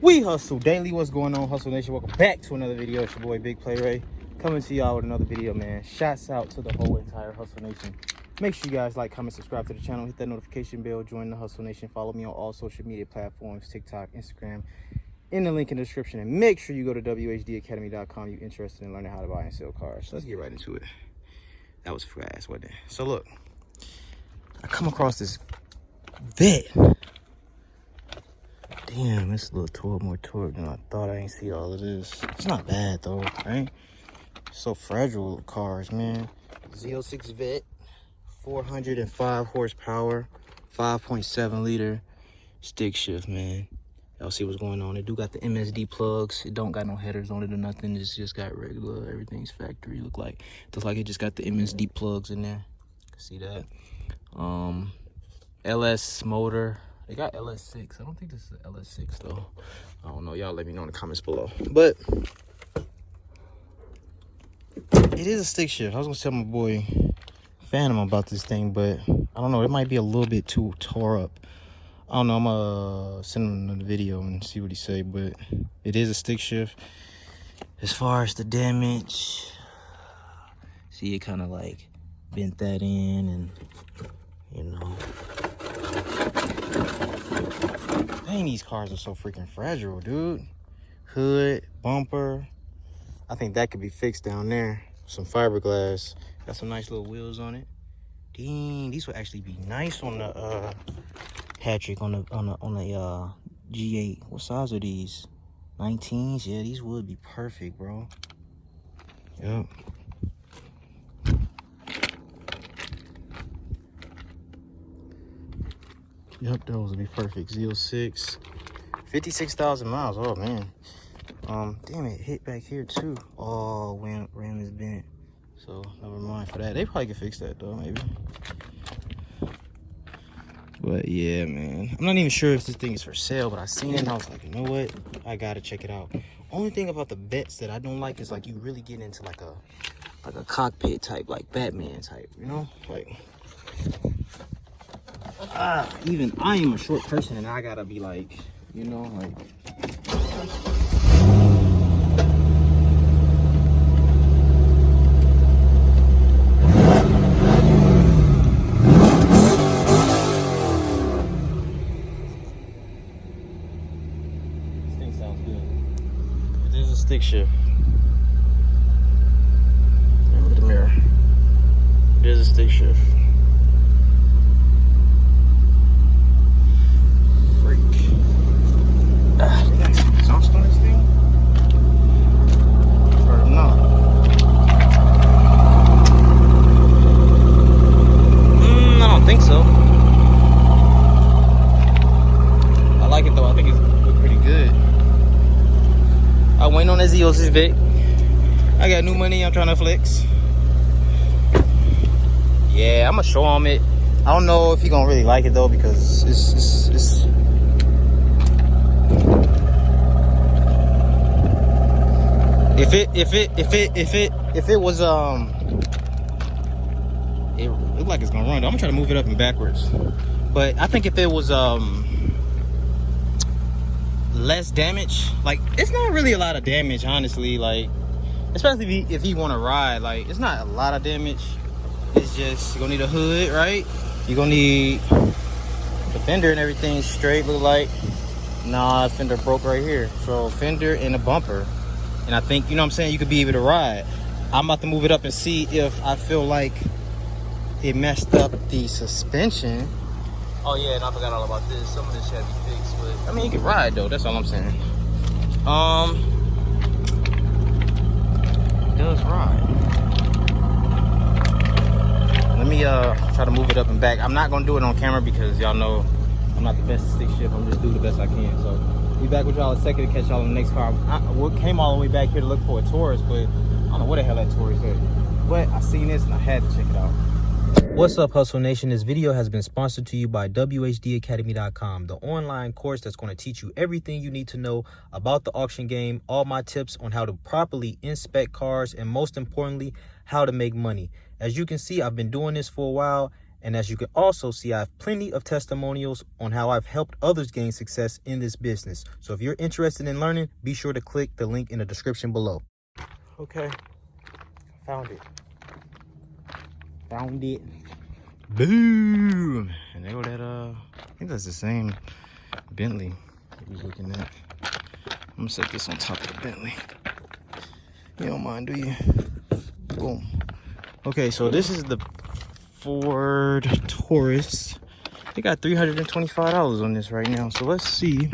We hustle daily. What's going on, Hustle Nation? Welcome back to another video. It's your boy Big Play Ray coming to y'all with another video, man. Shouts out to the whole entire Hustle Nation. Make sure you guys like, comment, subscribe to the channel, hit that notification bell, join the Hustle Nation, follow me on all social media platforms, TikTok, Instagram, in the link in the description, and make sure you go to wehustledaily.com. You're interested in learning how to buy and sell cars. So let's get right into it. That was fast, wasn't it? So look, I come across this vet. Damn, it's a little more torque than I thought. I ain't see all of this. It's not bad though, right? So fragile cars, man. Z06 Vet, 405 horsepower, 5.7 liter stick shift, man. Y'all see what's going on. It do got the MSD plugs. It don't got no headers on it or nothing. It's just got regular, everything's factory. Looks like it just got the MSD plugs in there. See that? LS motor. They got LS6. I don't think this is LS6 though. I don't know. Y'all let me know in the comments below. But it is a stick shift. I was gonna tell my boy Phantom about this thing, but I don't know. It might be a little bit too tore up. I don't know. I'm gonna send him the video and see what he say. But it is a stick shift. As far as the damage, see, it kind of like bent that in, and you know. Dang, these cars are so freaking fragile, dude. Hood, bumper. I think that could be fixed down there. Some fiberglass. Got some nice little wheels on it. Dang, these would actually be nice on the Patrick on the G8. What size are these? 19s? Yeah, these would be perfect, bro. Yep. Yep, those would be perfect. Z06, 56,000 miles. Oh man. Damn, it hit back here too. Oh, ram is bent. So never mind for that. They probably could fix that though, maybe. But yeah, man. I'm not even sure if this thing is for sale, but I seen it and I was like, you know what? I gotta check it out. Only thing about the vets that I don't like is like you really get into like a cockpit type, like Batman type, you know? Like even I am a short person and I gotta be like, you know, like this thing sounds good. It is a stick shift. Yeah, look at the mirror. It is a stick shift. Waiting on that Z06 Vic. I got new money I'm trying to flex. Yeah, I'm gonna show him it. I don't know if he gonna really like it though, because it's if it was it looked like it's gonna run though. I'm gonna try to move it up and backwards. But I think if it was less damage, like it's not really a lot of damage, honestly, like especially if you want to ride, like it's not a lot of damage. It's just you're gonna need a hood, right? You're gonna need the fender and everything straight. Look like nah, fender broke right here, so fender and a bumper, and I think, you know what I'm saying, you could be able to ride. I'm about to move it up and see if I feel like it messed up the suspension. Oh yeah, and I forgot all about this. Some of this had to be fixed, but I mean, you can ride though. That's all I'm saying. It does ride. Let me try to move it up and back. I'm not gonna do it on camera because y'all know I'm not the best at stick shift. I'm just doing the best I can. So be back with y'all in a second to catch y'all in the next car. We came all the way back here to look for a Taurus, but I don't know where the hell that Taurus is. But I seen this and I had to check it out. What's up, Hustle Nation? This video has been sponsored to you by wehustledaily.com, the online course that's going to teach you everything you need to know about the auction game, all my tips on how to properly inspect cars, and most importantly, how to make money. As you can see, I've been doing this for a while And as you can also see, I have plenty of testimonials on how I've helped others gain success in this business. So if you're interested in learning, be sure to click the link in the description below. Okay, found it. Found it. Boom! And there go that, I think that's the same Bentley we was looking at. I'm gonna set this on top of the Bentley. You don't mind, do you? Boom. Okay, so this is the Ford Taurus. They got $325 on this right now. So let's see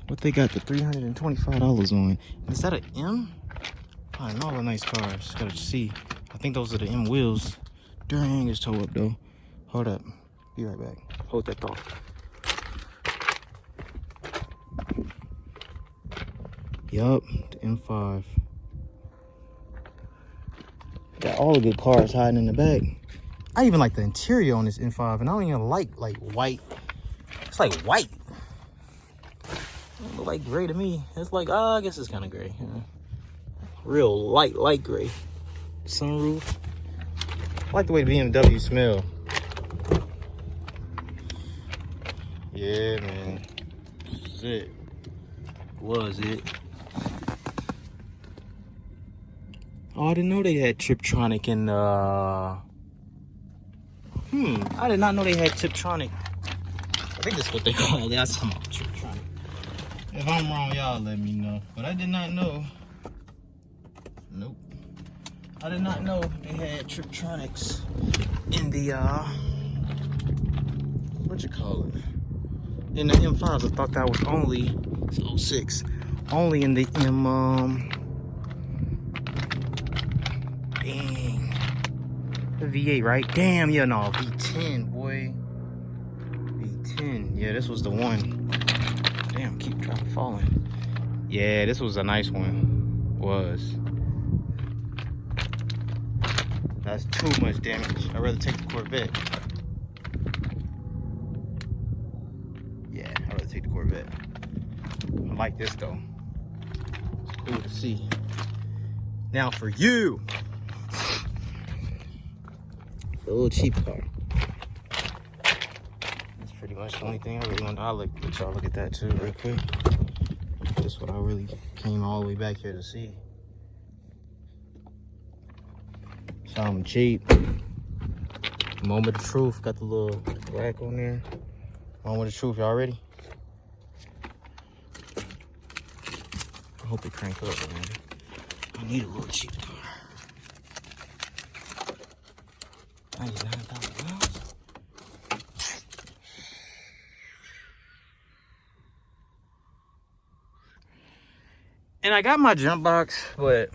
what they got the $325 on. Is that an M? Finding all the nice cars. Gotta see. I think those are the M wheels. Dang, it's toe up though. Hold up. Be right back. Hold that thought. Yup, the M5. Got all the good cars hiding in the back. I even like the interior on this M5, and I don't even like white. It's like white. It don't look like gray to me. It's like, I guess it's kind of gray. Yeah. Real light gray. Sunroof. I like the way the BMW smell. Yeah, man. This is it. Was it? Oh, I didn't know they had Triptronic in I did not know they had Tiptronic. I think that's what they call it. That's talking about Triptronic. If I'm wrong, y'all let me know. But I did not know. Nope. I did not know they had Triptronics in the what you call it? In the M5s. I thought that was only Z06. Only in the dang. The V8, right? Damn, yeah, no, V10, boy. V10, yeah, this was the one. Damn, keep trying falling. Yeah, this was a nice one. Was. That's too much damage. I'd rather take the Corvette. Yeah, I'd rather take the Corvette. I like this though. It's cool to see. Now for you. A little cheap car. That's pretty much the only thing I really want. I'll let y'all look at that too real quick. That's what I really came all the way back here to see. Something cheap. Moment of truth. Got the little rack on there. Moment of truth. Y'all ready? I hope it crank up, man. I need a little cheap car. 99,000 miles. And I got my jump box, but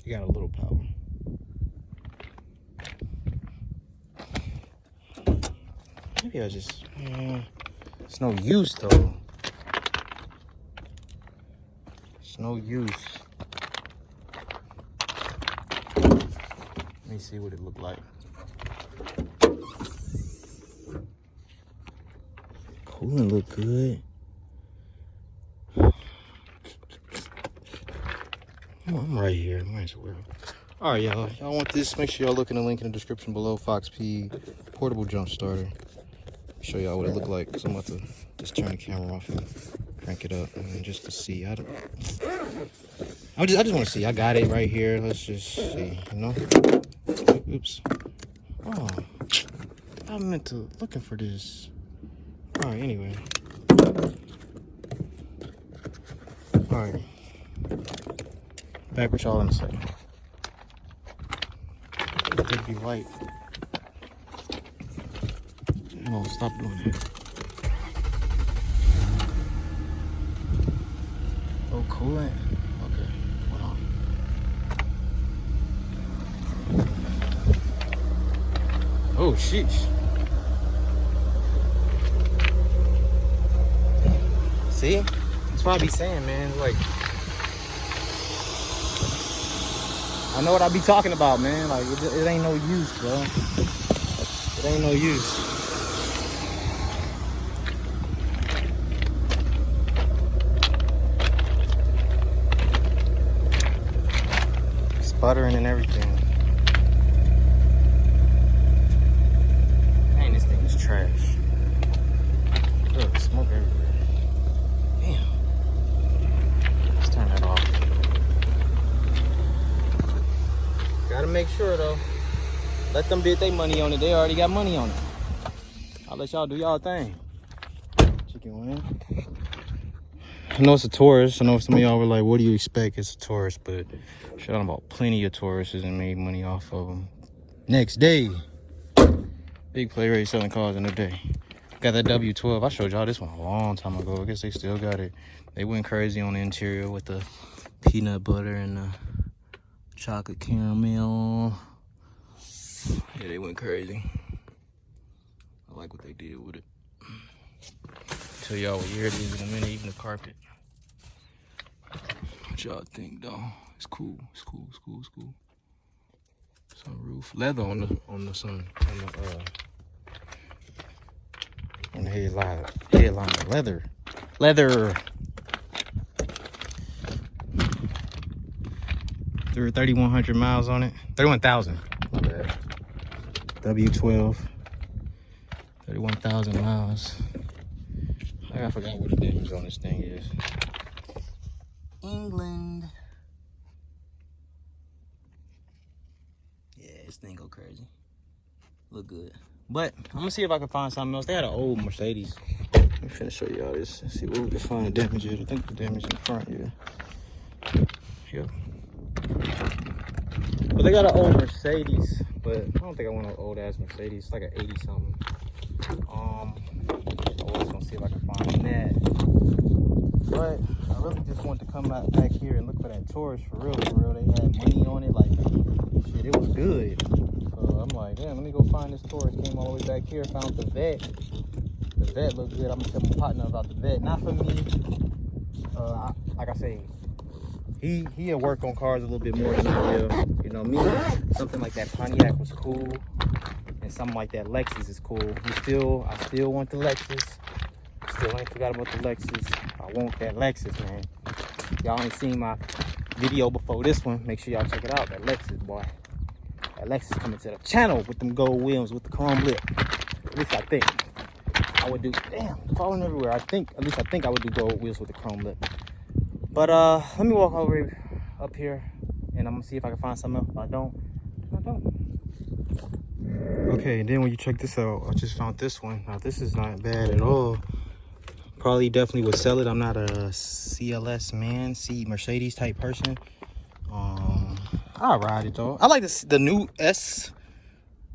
you got a little power. Maybe I just, it's no use though. It's no use. Let me see what it looked like. Cooling look good. Oh, I'm right here. Might as well. All right, y'all. Y'all want this? Make sure y'all look in the link in the description below. Fox P portable jump starter. Show y'all what it looked like. So I'm about to just turn the camera off and crank it up, and just to see. I just want to see. I got it right here. Let's just see. You know. Oops. Oh, I meant to looking for this. All right. Anyway. All right. Back with y'all in a second. It'd be white. No, stop doing that. Oh, coolant. Okay, hold on. Oh, sheesh. See? That's what I be saying, man. Like, I know what I be talking about, man. Like, it ain't no use, bro. It ain't no use. sputtering and everything. Dang, this thing is trash. Look, smoke everywhere. Damn. Let's turn that off. Gotta make sure though. Let them bid their money on it. They already got money on it. I'll let y'all do y'all thing. Chicken wing. I know it's a Taurus. I know some of y'all were like, what do you expect? It's a Taurus, but shit, I'm about plenty of Tauruses and made money off of them. Next day, big play rate selling cars in a day. Got that W12. I showed y'all this one a long time ago. I guess they still got it. They went crazy on the interior with the peanut butter and the chocolate caramel. Yeah, they went crazy. I like what they did with it. Tell y'all what year it is in a minute, even the carpet. What y'all think though? It's cool. It's cool. It's cool. It's cool. Sunroof, leather on the sun, on the headline, leather. 3,100 miles on it. 31,000. My bad. W12. 31,000 miles. I forgot what the damage on this thing is. England. Yeah, this thing go crazy. Look good. But I'm gonna see if I can find something else. They had an old Mercedes. I'm finna show y'all this. Let's see what we can find the damage is. I think the damage in the front, yeah. Yep. But they got an old Mercedes, but I don't think I want an old ass Mercedes. It's like an 80 something. I was gonna see if I can find that. But I really just wanted to come back here and look for that Taurus for real. They had money on it, like shit, it was good. So I'm like, damn, let me go find this Taurus. Came all the way back here, found the Vet. The Vet looked good. I'm gonna tell my partner about the Vet. Not for me. Like I say, he'll work on cars a little bit more than I will. You know me, something like that Pontiac was cool, and something like that Lexus is cool. I still want the Lexus. Still ain't forgot about the Lexus. I want that Lexus, man. Y'all ain't seen my video before this one. Make sure y'all check it out. That Lexus, boy. That Lexus coming to the channel with them gold wheels with the chrome lip. At least I think I would do. Damn, falling everywhere. At least I think I would do gold wheels with the chrome lip. But let me walk over up here, and I'm gonna see if I can find something else. If I don't, I don't. Okay, and then when you check this out, I just found this one. Now this is not bad at all. Probably definitely would sell it. I'm not a CLS man, Mercedes type person. I'll ride it though. I like the new S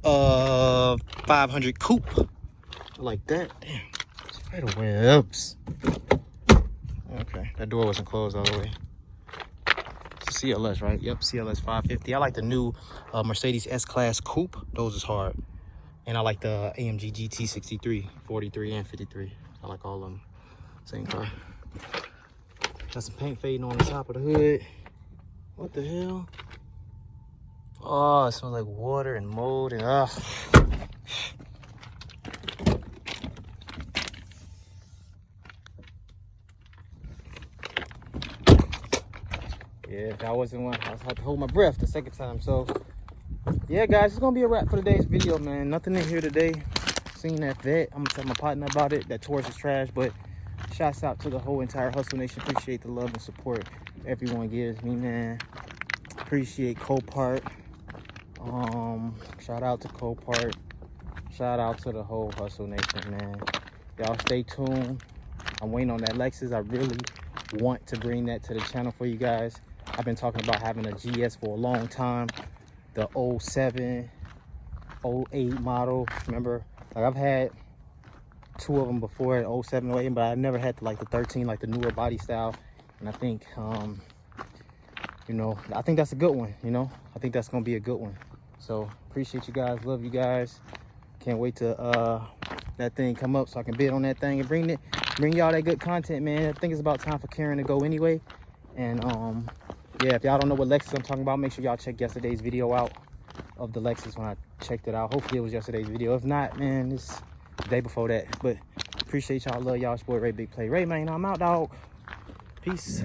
500 coupe. I like that. Damn, spider webs. Okay, that door wasn't closed all the way. It's a CLS, right? Yep, CLS 550. I like the new Mercedes S-Class coupe. Those is hard. And I like the AMG GT63, 43 and 53. I like all of them. Same car. Got some paint fading on the top of the hood. What the hell? Oh, it smells like water and mold and yeah, that wasn't one. I had to hold my breath the second time. So yeah, guys, it's gonna be a wrap for today's video, man. Nothing in here today. Seen that Vet. I'm gonna tell my partner about it. That Taurus is trash, but shouts out to the whole entire Hustle Nation. Appreciate the love and support everyone gives me, man. Appreciate Copart. Shout out to Copart. Shout out to the whole Hustle Nation, man. Y'all stay tuned. I'm waiting on that Lexus. I really want to bring that to the channel for you guys. I've been talking about having a GS for a long time. The 07, 08 model. Remember, like I've had two of them before, 07, 08, but I never had the 13, like the newer body style. And I think, you know, I think that's a good one, you know. I think that's gonna be a good one. So appreciate you guys, love you guys. Can't wait to that thing come up so I can bid on that thing and bring y'all that good content, man. I think it's about time for Karen to go anyway. And yeah, if y'all don't know what Lexus I'm talking about, make sure y'all check yesterday's video out of the Lexus when I checked it out. Hopefully it was yesterday's video. If not, man, it's the day before that. But appreciate y'all, love y'all. It's your boy Ray Big Play Ray, man. I'm out, dog. Peace.